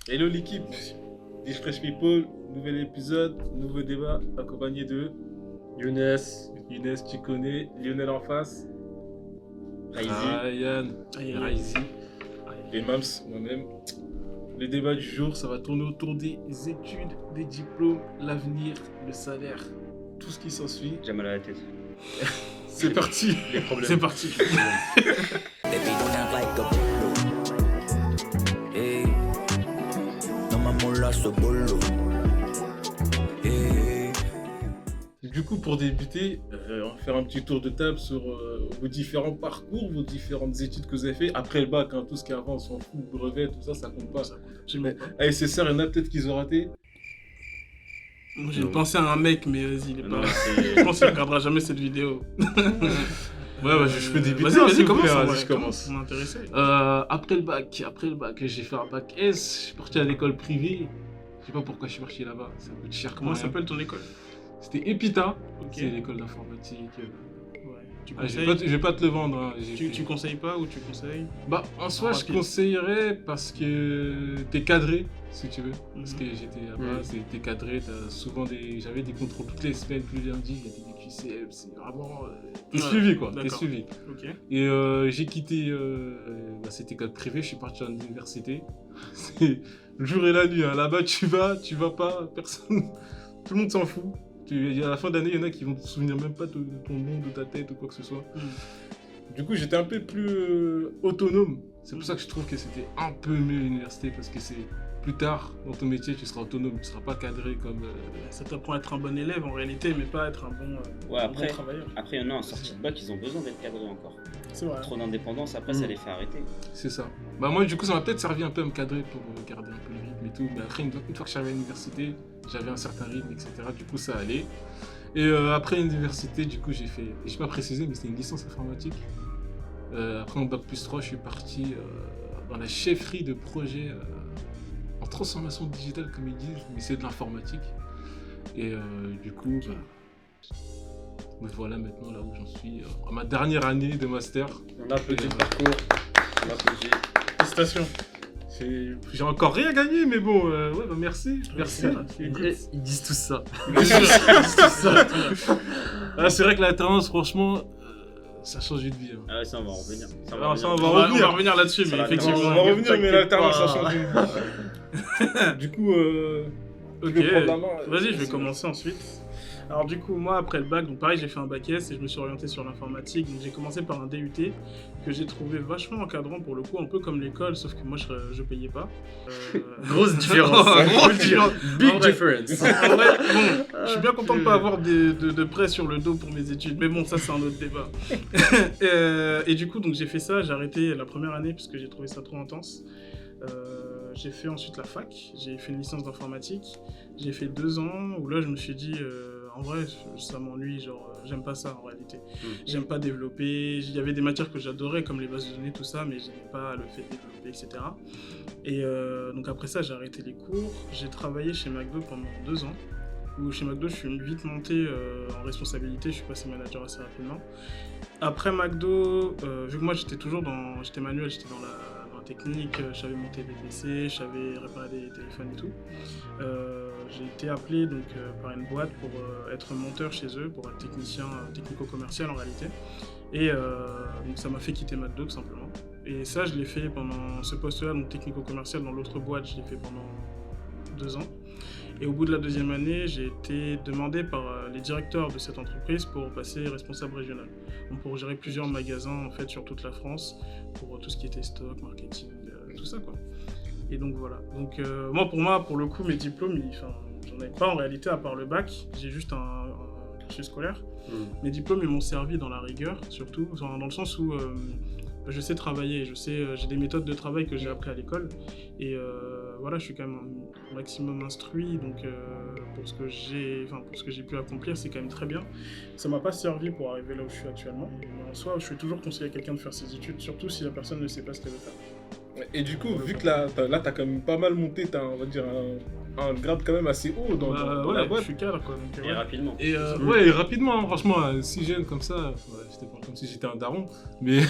Hello l'équipe, Dish Fresh People, nouvel épisode, nouveau débat, accompagné de Younes, Younes, tu connais, Lionel en face, Ryan, Raizi et Mams, moi-même. Le débat du jour, ça va tourner autour des études, des diplômes, l'avenir, le salaire, tout ce qui s'ensuit. J'ai mal à la tête. C'est parti. les problèmes. C'est parti. Baby, don't act like a bolo. Hey, no me mola ce bolo. Hey. Du coup, pour débuter, on va faire un petit tour de table sur vos différents parcours, vos différentes études que vous avez fait. Après le bac, hein, tout ce qui est avant, on s'en fout, brevet, tout ça, ça compte pas. Absolument pas. Allez, c'est ça, il y en a peut-être qu'ils ont raté. Moi j'ai Non. pensé à un mec, mais vas-y, il est Non, pas. c'est- Je pense qu'il regardera jamais cette vidéo. Ouais, bah, je peux débuter. Vas-y, hein, vas-y, s'il vous plaît, commence. vas-y, je commence. On est intéressé. Après le bac, j'ai fait un bac S, je suis parti à l'école privée. Je sais pas pourquoi je suis parti là-bas, ça coûte cher. Comment quand ça même. s'appelle ton école? C'était Epita, Ok. c'est l'école d'informatique. Ouais. Tu Ah, je conseilles vais pas te le vendre. Hein. tu conseilles pas ou tu conseilles? Bah, en soi, je Rapide. conseillerais parce que t'es cadré, si tu veux. Parce Mhm. que j'étais là-bas, t'es cadré, j'avais des contrôles toutes les semaines, tous les lundis, il y avait des QCM, c'est vraiment. T'es Ouais, suivi quoi, t'es d'accord. suivi. Ok. Et j'ai quitté cette école privée, je suis parti à l'université. C'est le jour et la nuit, hein. Là-bas tu vas pas, personne, tout le monde s'en fout. À la fin d'année, il y en a qui vont te souvenir même pas de ton nom, de ta tête ou quoi que ce soit. Du coup, j'étais un peu plus autonome. C'est pour ça que je trouve que c'était un peu mieux l'université, parce que c'est plus tard dans ton métier, tu seras autonome, tu seras pas cadré comme. Ça t'apprend à être un bon élève en réalité, mais pas à être un bon, Ouais, un après- bon travailleur. Après, il y en a en sortie de bac, ils ont besoin d'être cadrés encore. C'est vrai. Trop d'indépendance, après, Mm. ça les fait arrêter. C'est ça. Bah moi, du coup, ça m'a peut-être servi un peu à me cadrer pour garder un peu le rythme et tout. Mais après, une fois que j'arrivais à l'université, j'avais un certain rythme, etc. Du coup, ça allait. Et après l'université, du coup, j'ai pas précisé, mais c'était une licence informatique. Après mon bac plus 3, je suis parti dans la chefferie de projet en transformation digitale, comme ils disent, mais c'est de l'informatique. Et du coup, me voilà maintenant là où j'en suis, à ma dernière année de master. On applaudit le parcours. On applaudit. Félicitations. J'ai encore rien gagné, mais bon, ouais, bah merci. Merci. Ils disent tout ça. Ah, c'est vrai que l'alternance, franchement, ça change une vie. Hein. Ah ouais, ça, on va en revenir. Ça, Ah, ça, on On va va revenir. revenir là-dessus, Ça mais va effectivement. On va revenir, mais l'alternance, ça pas. change une vie. Du coup, je Ok, vais prendre la main. vas-y, je vais commencer ensuite. Alors du coup, moi, après le bac, donc pareil, j'ai fait un bac S et je me suis orienté sur l'informatique. Donc j'ai commencé par un DUT que j'ai trouvé vachement encadrant pour le coup, un peu comme l'école, sauf que moi, je payais pas. Grosse différence. Grosse différence. Big En vrai. difference. En vrai, bon, je suis bien content de pas avoir de prêts sur le dos pour mes études, mais bon, ça c'est un autre débat. Et du coup, donc j'ai fait ça, j'ai arrêté la première année parce que j'ai trouvé ça trop intense. J'ai fait ensuite la fac, j'ai fait une licence d'informatique, j'ai fait 2 ans où là je me suis dit, en vrai ça m'ennuie, genre j'aime pas ça en réalité. J'aime pas développer, il y avait des matières que j'adorais comme les bases de données, tout ça, mais j'aimais pas le fait de développer, etc. Et donc après ça j'ai arrêté les cours, j'ai travaillé chez McDo pendant 2 ans, où chez McDo je suis vite monté en responsabilité, je suis passé manager assez rapidement. Après McDo, vu que moi j'étais manuel, j'étais dans la technique, je savais monter des PC, je savais réparer des téléphones et tout. J'ai été appelé donc, par une boîte pour être monteur chez eux, pour être technicien technico-commercial en réalité. Et donc ça m'a fait quitter McDo tout simplement. Et ça je l'ai fait pendant ce poste-là, donc technico-commercial dans l'autre boîte, je l'ai fait pendant 2 ans. Et au bout de la 2e année, j'ai été demandé par les directeurs de cette entreprise pour passer responsable régional. Donc pour gérer plusieurs magasins en fait sur toute la France, pour tout ce qui était stock, marketing, tout ça quoi. Et donc voilà. Donc moi, pour le coup, mes diplômes, j'en avais pas en réalité à part le bac. J'ai juste un cursus scolaire. Mes diplômes, ils m'ont servi dans la rigueur, surtout dans le sens où je sais travailler, j'ai des méthodes de travail que j'ai appris à l'école. Et voilà, je suis quand même un maximum instruit, donc pour ce que j'ai pu accomplir, c'est quand même très bien. Ça m'a pas servi pour arriver là où je suis actuellement. Mais en soi, je suis toujours conseillé à quelqu'un de faire ses études, surtout si la personne ne sait pas ce qu'elle veut faire. Et du coup, vu que là, t'as quand même pas mal monté, on va dire, un grade quand même assez haut dans la ouais, boîte. je suis cadre quoi. Donc, Et rapidement. Et ouais, et rapidement, hein, franchement, si jeune comme ça, c'était pas comme si j'étais un daron, mais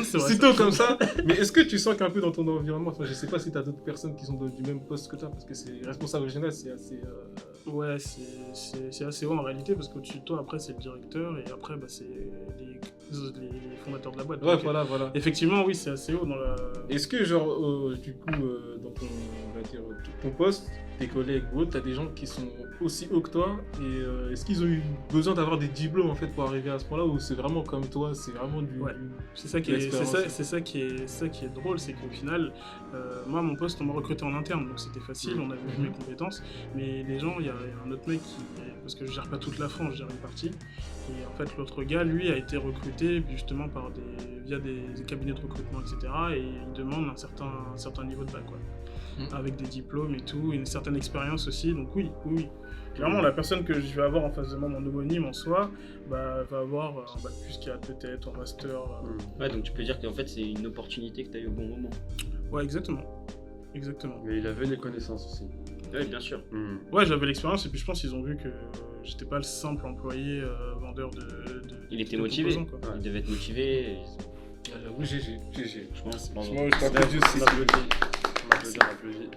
c'est vrai, sitôt comme ça. Mais est-ce que tu sens qu'un peu dans ton environnement, enfin, je sais pas si t'as d'autres personnes qui sont du même poste que toi, parce que c'est responsable régional, c'est assez. Ouais, c'est assez haut en réalité parce qu'au-dessus de toi, après, c'est le directeur et après, bah, c'est les fondateurs de la boîte. Ouais, Donc, voilà. effectivement, oui, c'est assez haut dans la. Est-ce que, genre, du coup, dans ton, on va dire, ton poste, tes collègues ou autres, t'as des gens qui sont aussi hauts que toi et est-ce qu'ils ont eu besoin d'avoir des diplômes en fait pour arriver à ce point-là ou c'est vraiment comme toi, c'est vraiment du. Ouais. C'est ça qui est drôle, c'est qu'au final, moi, mon poste, on m'a recruté en interne, donc c'était facile, on avait vu mes compétences. Mais les gens, il y a un autre mec parce que je gère pas toute la France, je gère une partie. Et en fait, l'autre gars, lui, a été recruté justement via des cabinets de recrutement, etc. Et il demande un certain niveau de bac, quoi. Avec des diplômes et tout, une certaine expérience aussi. Donc oui. Clairement, la personne que je vais avoir en face de moi, mon homonyme en soi, va avoir un bac plus 4 peut-être, un master. Ouais, donc tu peux dire qu'en fait c'est une opportunité que tu as eu au bon moment. Ouais, exactement. Mais il avait les connaissances aussi. Oui, bien sûr. Ouais, j'avais l'expérience et puis je pense qu'ils ont vu que j'étais pas le simple employé vendeur de Il était de motivé. composants, quoi. Il devait être motivé. J'avoue, GG. Franchement, Franchement, je t'applaudis aussi. On applaudit.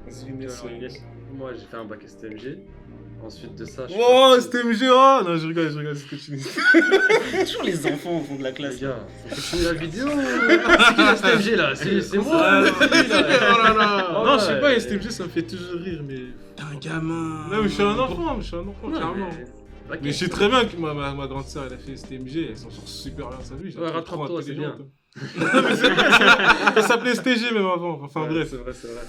Vas-y, merci. Alors, Younes, Moi, j'ai fait un bac STMG. Ensuite de ça, je suis Oh, parti- STMG, oh non, je rigole, ce que tu dis. toujours les enfants au fond de la Les classe. gars, on continue la vidéo. C'est qui la STMG là? C'est moi. Ah, là. oh là là. Oh, Non, je sais ouais. pas, STMG, ça me fait toujours rire, mais. T'es un gamin. Non, mais je suis un enfant, Non, clairement. mais Mais je sais très bien que ma grande sœur, elle a fait STMG, elle s'en sort super bien sa vie. Ouais, rattrape-toi, c'est bien. Non, mais c'est vrai, ça s'appelait STG même avant. Enfin, Ouais, bref. c'est vrai.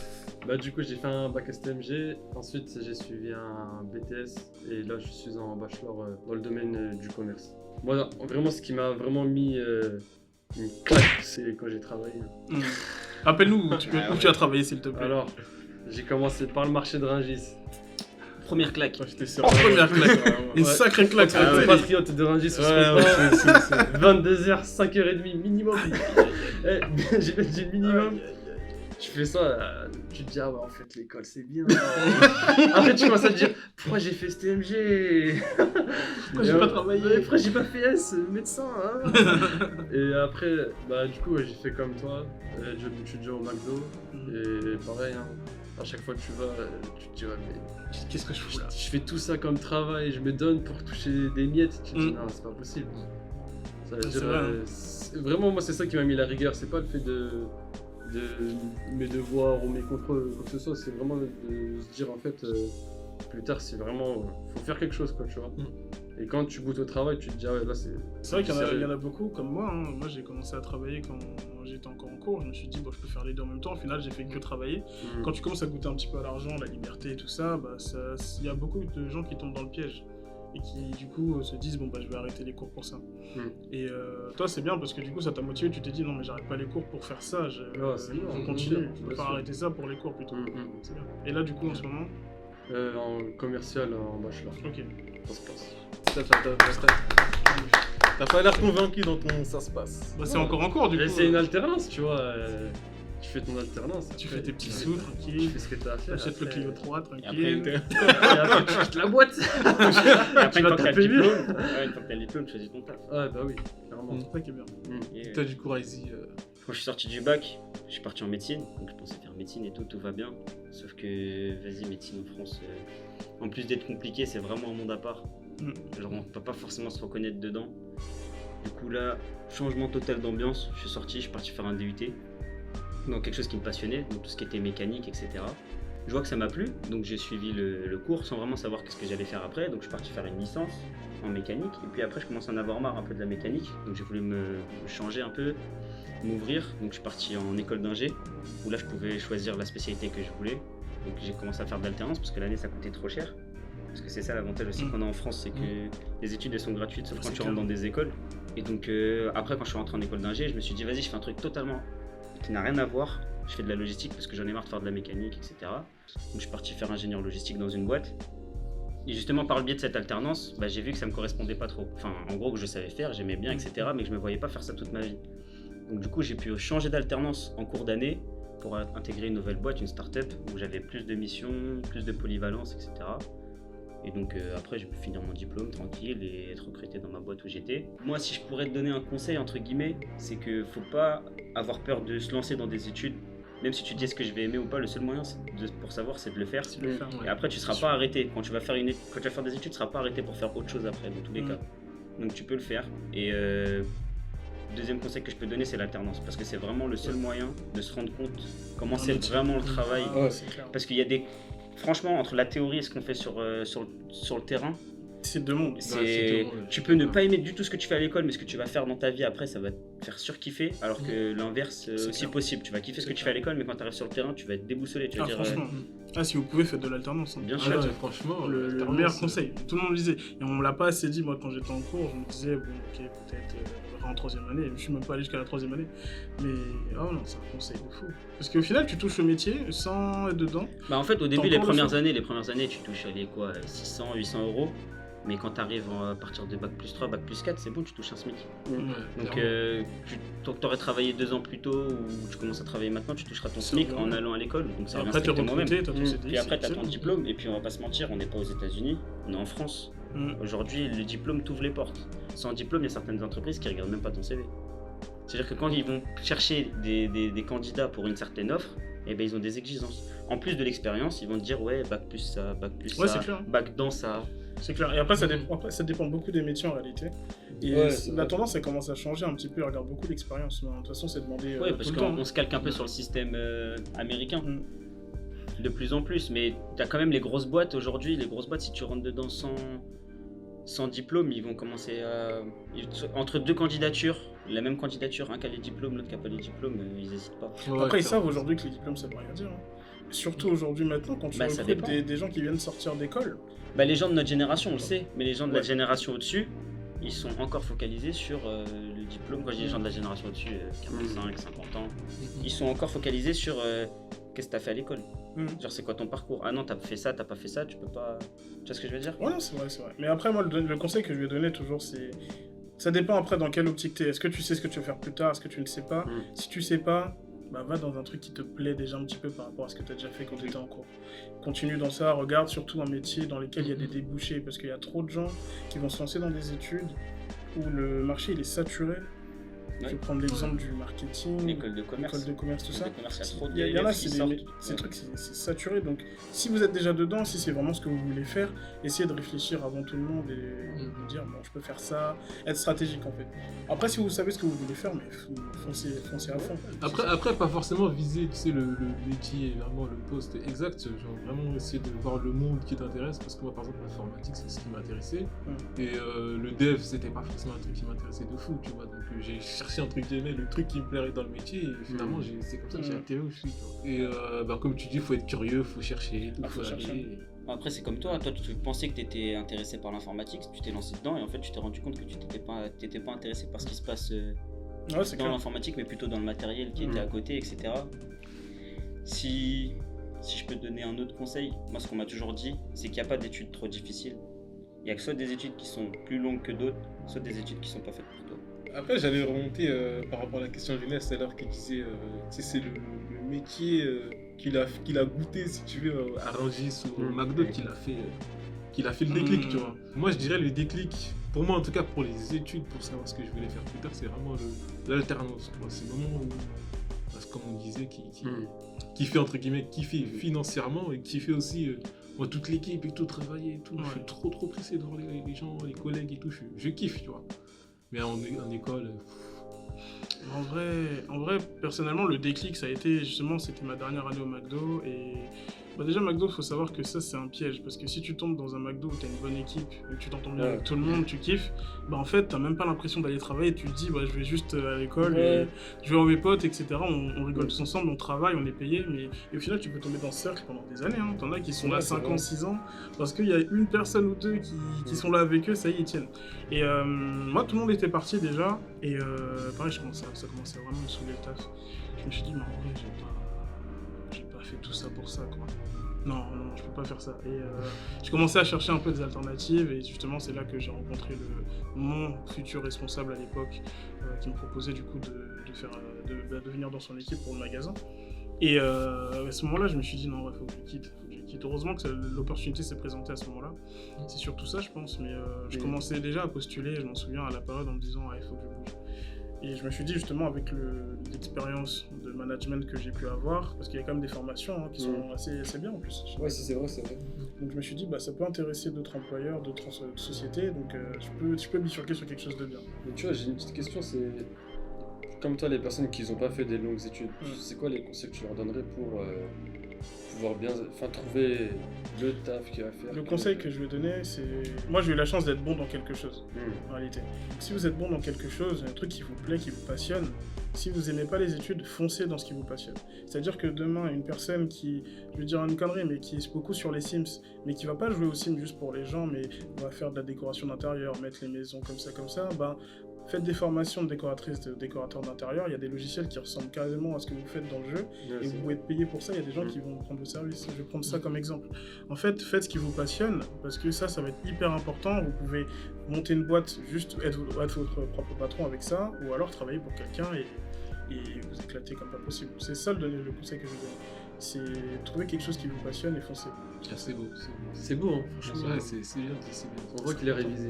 Bah du coup j'ai fait un bac STMG, ensuite j'ai suivi un BTS et là je suis en bachelor dans le domaine du commerce. Moi vraiment ce qui m'a vraiment mis une claque c'est quand j'ai travaillé. Rappelle-nous où tu as travaillé, s'il te plaît. Alors j'ai commencé par le marché de Rungis. Première claque. Toi, j'étais sûr. Première claque. Une Ouais. sacrée claque. ça a été. Patriote de Rungis, on se Ouais, comprend. 22h, 5h30 minimum. Eh, j'ai dit minimum. Tu fais ça, tu te dis ah ouais en fait l'école c'est bien. Après tu commences à te dire pourquoi j'ai fait STMG. Pourquoi j'ai pas travaillé. Pourquoi j'ai pas fait S, médecin hein. Et après bah du coup ouais, j'ai fait comme toi, job étudiant au McDo. Et pareil hein, à chaque fois que tu vas, tu te dis ouais mais Qu'est-ce que je fous là? je fais tout ça comme travail, je me donne pour toucher des miettes. Tu te dis Mm. non c'est pas possible. Ça veut C'est dire, vrai, hein. vraiment moi c'est ça qui m'a mis la rigueur, c'est pas le fait de mes devoirs ou mes contrôles quoi que ce soit, c'est vraiment de se dire en fait plus tard c'est vraiment faut faire quelque chose quoi tu vois. Et quand tu goûtes au travail tu te dis ah ouais là c'est C'est vrai qu'il y en a- sérieux. il y en a beaucoup comme moi. Hein. Moi, j'ai commencé à travailler quand j'étais encore en cours. Je me suis dit, bon, je peux faire les deux en même temps. Au final, j'ai fait que travailler. Mm. Quand tu commences à goûter un petit peu à l'argent, la liberté et tout ça, bah, il y a beaucoup de gens qui tombent dans le piège et qui, du coup, se disent, bon, bah, je vais arrêter les cours pour ça. Et toi, c'est bien parce que, du coup, ça t'a motivé. Tu t'es dit, non, mais j'arrête pas les cours pour faire ça. Je c'est bien, bien continue. sûr, Je bien peux pas sûr. arrêter ça pour les cours plutôt. C'est bien. Et là, du coup, en ce moment, En commercial en bachelor ok. ça se passe. T'as pas l'air convaincu dans ton ça se passe. Bah, c'est encore en cours, du Et coup. c'est une alternance tu vois, tu fais ton alternance. Tu après, fais tes petits tu sous, Tu tranquille. fais ce que t'as à faire. T'achètes le après- Clio 3, Et après, tranquille. Et après tu quittes la boîte. et après, Tu vas quand t'as le taper mieux. diplôme, une fois que t'as le diplôme, tu choisis ton taf. Ouais bah oui clairement. C'est ça qui est bien. Et, Toi, du coup, Raizi. quand je suis sorti du bac, je suis parti en médecine, donc je pensais faire médecine et tout va bien. Sauf que, vas-y, médecine en France, en plus d'être compliqué, c'est vraiment un monde à part. Genre, on peut pas forcément se reconnaître dedans. Du coup, là, changement total d'ambiance. Je suis sorti, je suis parti faire un DUT dans quelque chose qui me passionnait, donc tout ce qui était mécanique, etc. Je vois que ça m'a plu, donc j'ai suivi le cours sans vraiment savoir qu'est-ce que j'allais faire après. Donc, je suis parti faire une licence en mécanique. Et puis après, je commence à en avoir marre un peu de la mécanique, donc j'ai voulu me changer un peu, m'ouvrir. Donc je suis parti en école d'ingé, où là je pouvais choisir la spécialité que je voulais. Donc j'ai commencé à faire de l'alternance, parce que l'année ça coûtait trop cher. Parce que c'est ça l'avantage aussi qu'on a en France, c'est que les études elles sont gratuites, sauf quand C'est tu rentres clair. dans des écoles. Et donc après quand je suis rentré en école d'ingé, je me suis dit vas-y je fais un truc totalement qui n'a rien à voir. Je fais de la logistique parce que j'en ai marre de faire de la mécanique, etc. Donc je suis parti faire ingénieur logistique dans une boîte. Et justement par le biais de cette alternance, bah, j'ai vu que ça me correspondait pas trop. Enfin en gros que je savais faire, j'aimais bien, etc. Mais que je me voyais pas faire ça toute ma vie. Donc du coup j'ai pu changer d'alternance en cours d'année pour intégrer une nouvelle boîte, une start-up, où j'avais plus de missions, plus de polyvalence, etc. Et donc après, j'ai pu finir mon diplôme tranquille et être recruté dans ma boîte où j'étais. Moi, si je pourrais te donner un conseil, entre guillemets, c'est qu'il ne faut pas avoir peur de se lancer dans des études. Même si tu dis est-ce que je vais aimer ou pas, le seul moyen pour savoir, c'est de le faire. Et après, tu ne seras pas arrêté. Quand tu vas faire des études, tu ne seras pas arrêté pour faire autre chose après, dans tous les cas. Donc tu peux le faire. Et deuxième conseil que je peux donner, c'est l'alternance. Parce que c'est vraiment le seul moyen de se rendre compte comment c'est vraiment le travail. Parce qu'il y a des... Franchement, entre la théorie et ce qu'on fait sur le terrain, c'est deux mondes. Tu peux ne pas aimer du tout ce que tu fais à l'école, mais ce que tu vas faire dans ta vie après, ça va te faire surkiffer. Alors que l'inverse, c'est aussi possible. Tu vas kiffer ce que tu fais à l'école, mais quand tu arrives sur le terrain, tu vas être déboussolé. Tu vas dire, franchement. Si vous pouvez, faites de l'alternance. Bien sûr. Franchement, le meilleur conseil. Tout le monde me disait. Et on me l'a pas assez dit, moi, quand j'étais en cours. Je me disais, bon, ok, peut-être en 3e année. Je suis même pas allé jusqu'à la 3e année. Mais, oh non, c'est un conseil de fou. Parce qu'au final, tu touches au métier sans être dedans. Bah, en fait, au début, les premières années, tu touches les quoi, 600, 800 euros. Mais quand tu arrives à partir de bac plus 3, bac plus 4, c'est bon, tu touches un SMIC. Donc, tant que tu aurais travaillé 2 ans plus tôt ou tu commences à travailler maintenant, tu toucheras ton SMIC en allant à l'école. Donc, ça revient strictement au même. Puis après, tu as ton diplôme. Et puis, on va pas se mentir, on n'est pas aux États-Unis, on est en France. Aujourd'hui, le diplôme t'ouvre les portes. Sans diplôme, il y a certaines entreprises qui ne regardent même pas ton CV. C'est-à-dire que quand ils vont chercher des candidats pour une certaine offre, eh ben, ils ont des exigences. En plus de l'expérience, ils vont te dire ouais, bac plus ça, bac dans ça. C'est clair. Et après, ça dépend beaucoup des métiers en réalité. Et la tendance, elle commence à changer un petit peu. Elle regarde beaucoup l'expérience. De toute façon, c'est demandé. Parce qu'on se calque un peu sur le système américain. De plus en plus. Mais tu as quand même les grosses boîtes aujourd'hui. Les grosses boîtes, si tu rentres dedans sans diplôme, ils vont commencer à. Entre 2 candidatures, la même candidature, un qui a les diplômes, l'autre qui n'a pas les diplômes, ils n'hésitent pas. Après, ils savent aujourd'hui que les diplômes, ça veut rien dire. Surtout aujourd'hui, maintenant, quand tu recrutes des gens qui viennent sortir d'école. Les gens de notre génération, on le sait, mais les gens de la génération au-dessus, ils sont encore focalisés sur le diplôme. Quand je dis les gens de la génération au-dessus, 45, 50 ans, ils sont encore focalisés sur qu'est-ce que tu as fait à l'école. Genre, c'est quoi ton parcours? Ah non, t'as fait ça, t'as pas fait ça, tu peux pas. Tu vois ce que je veux dire? Ouais, non, c'est vrai. Mais après, moi, le conseil que je lui ai donné toujours, c'est. Ça dépend après dans quelle optique t'es. Est-ce que tu sais ce que tu veux faire plus tard? Est-ce que tu ne sais pas? Si tu sais pas, va dans un truc qui te plaît déjà un petit peu par rapport à ce que tu as déjà fait quand tu étais en cours. Continue dans ça, regarde surtout un métier dans lequel il y a des débouchés, parce qu'il y a trop de gens qui vont se lancer dans des études où le marché il est saturé. Je vais prendre l'exemple du marketing, l'école de commerce, tout ça. Il y en a, ces trucs, c'est saturé. Donc, si vous êtes déjà dedans, si c'est vraiment ce que vous voulez faire, essayez de réfléchir avant tout le monde et vous dire, bon, je peux faire ça, être stratégique en fait. Après, si vous savez ce que vous voulez faire, mais foncez à fond. Après, pas forcément viser, tu sais, le métier, vraiment le poste exact. Genre vraiment essayer de voir le monde qui t'intéresse, parce que moi, par exemple, l'informatique, c'est ce qui m'intéressait. Et le dev, c'était pas forcément un truc qui m'intéressait de fou, tu vois. Donc, j'ai cherché entre guillemets le truc qui me plairait dans le métier et finalement c'est comme ça que j'ai atterri où je suis. Et comme tu dis, faut être curieux, faut chercher, faut chercher. Après c'est comme toi tu pensais que tu étais intéressé par l'informatique, tu t'es lancé dedans et en fait tu t'es rendu compte que tu t'étais pas intéressé par ce qui se passe dans l'informatique mais plutôt dans le matériel qui était à côté, etc. Si je peux te donner un autre conseil, moi ce qu'on m'a toujours dit, c'est qu'il n'y a pas d'études trop difficiles. Il n'y a que soit des études qui sont plus longues que d'autres, soit des études qui sont pas faites pour toi. Après, j'allais remonter par rapport à la question de Younes tout à l'heure qui disait c'est le métier qu'il a goûté, si tu veux, à Rungis ou au McDo qu'il a fait le déclic, tu vois. Moi, je dirais le déclic, pour moi en tout cas, pour les études, pour savoir ce que je voulais faire plus tard, c'est vraiment l'alternance, tu vois. C'est le moment où, comme on disait, qui fait entre guillemets, kiffer financièrement et qui fait aussi moi, toute l'équipe et tout travailler et tout. Je suis trop pressé de voir les gens, les collègues et tout, je kiffe, tu vois. Mais en école... En vrai, personnellement, le déclic, ça a été justement, c'était ma dernière année au McDo. Et déjà, McDo, il faut savoir que ça, c'est un piège. Parce que si tu tombes dans un McDo où tu as une bonne équipe, et que tu t'entends bien avec tout le monde, tu kiffes, en fait, tu n'as même pas l'impression d'aller travailler. Tu te dis, je vais juste à l'école, et je vais voir mes potes, etc. On rigole tous ensemble, on travaille, on est payé. Et au final, tu peux tomber dans ce cercle pendant des années. T'en as qui sont là 5 ans, 6 ans, parce qu'il y a une personne ou deux qui sont là avec eux, ça y est, ils tiennent. Et moi, tout le monde était parti déjà. Et pareil, ça commençait vraiment à me saouler le taf. Je me suis dit, mais en vrai, j'ai pas fait tout ça pour ça, quoi. Non, je peux pas faire ça. Et j'ai commencé à chercher un peu des alternatives et justement c'est là que j'ai rencontré mon futur responsable à l'époque qui me proposait du coup de venir dans son équipe pour le magasin. Et à ce moment-là, je me suis dit non, il faut que je quitte. Heureusement que l'opportunité s'est présentée à ce moment-là. C'est surtout ça, je pense. Mais je commençais déjà à postuler, je m'en souviens, à la période en me disant il faut que je bouge. Et je me suis dit justement avec l'expérience de management que j'ai pu avoir, parce qu'il y a quand même des formations qui sont assez bien en plus. Ouais, c'est vrai, c'est vrai. Donc je me suis dit ça peut intéresser d'autres employeurs, d'autres sociétés, donc je peux bifurquer sur quelque chose de bien. Mais tu vois, j'ai une petite question, c'est comme toi, les personnes qui n'ont pas fait des longues études, c'est quoi les conseils que tu leur donnerais pour pouvoir bien trouver le taf qu'il va faire? Le conseil que je vais donner, c'est... Moi, j'ai eu la chance d'être bon dans quelque chose, en réalité. Si vous êtes bon dans quelque chose, un truc qui vous plaît, qui vous passionne, si vous aimez pas les études, foncez dans ce qui vous passionne. C'est-à-dire que demain, une personne qui, je vais dire une connerie, mais qui est beaucoup sur les Sims, mais qui va pas jouer aux Sims juste pour les gens, mais va faire de la décoration d'intérieur, mettre les maisons comme ça, faites des formations de décoratrices, de décorateurs d'intérieur. Il y a des logiciels qui ressemblent carrément à ce que vous faites dans le jeu et vous pouvez être payé pour ça. Il y a des gens qui vont prendre vos services. Je vais prendre ça comme exemple. En fait, faites ce qui vous passionne parce que ça va être hyper important. Vous pouvez monter une boîte, juste être votre propre patron avec ça, ou alors travailler pour quelqu'un et vous éclater comme pas possible. C'est ça le conseil que je vous donne. C'est trouver quelque chose qui vous passionne et foncer. C'est beau. C'est beau, hein, franchement. Ouais, c'est bien, c'est bien. On voit qu'il est révisé.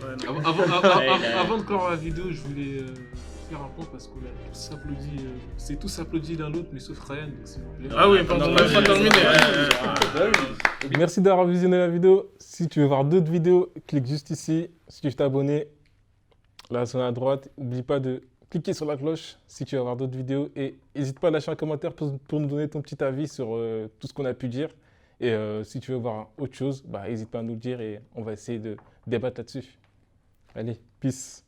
Ouais, non. Avant de clore la vidéo, je voulais faire un point parce qu'on a tous applaudi. C'est tous applaudi l'un l'autre, mais sauf Ryan, donc s'il vous plaît. Ah oui, pardon, on va pas terminer. Merci d'avoir visionné la vidéo. Si tu veux voir d'autres vidéos, clique juste ici. Si tu veux t'abonner, là sur la droite, n'oublie pas de cliquer sur la cloche si tu veux voir d'autres vidéos et n'hésite pas à lâcher un commentaire pour nous donner ton petit avis sur tout ce qu'on a pu dire. Et si tu veux voir autre chose, n'hésite pas à nous le dire et on va essayer de débattre là-dessus. Allez, peace.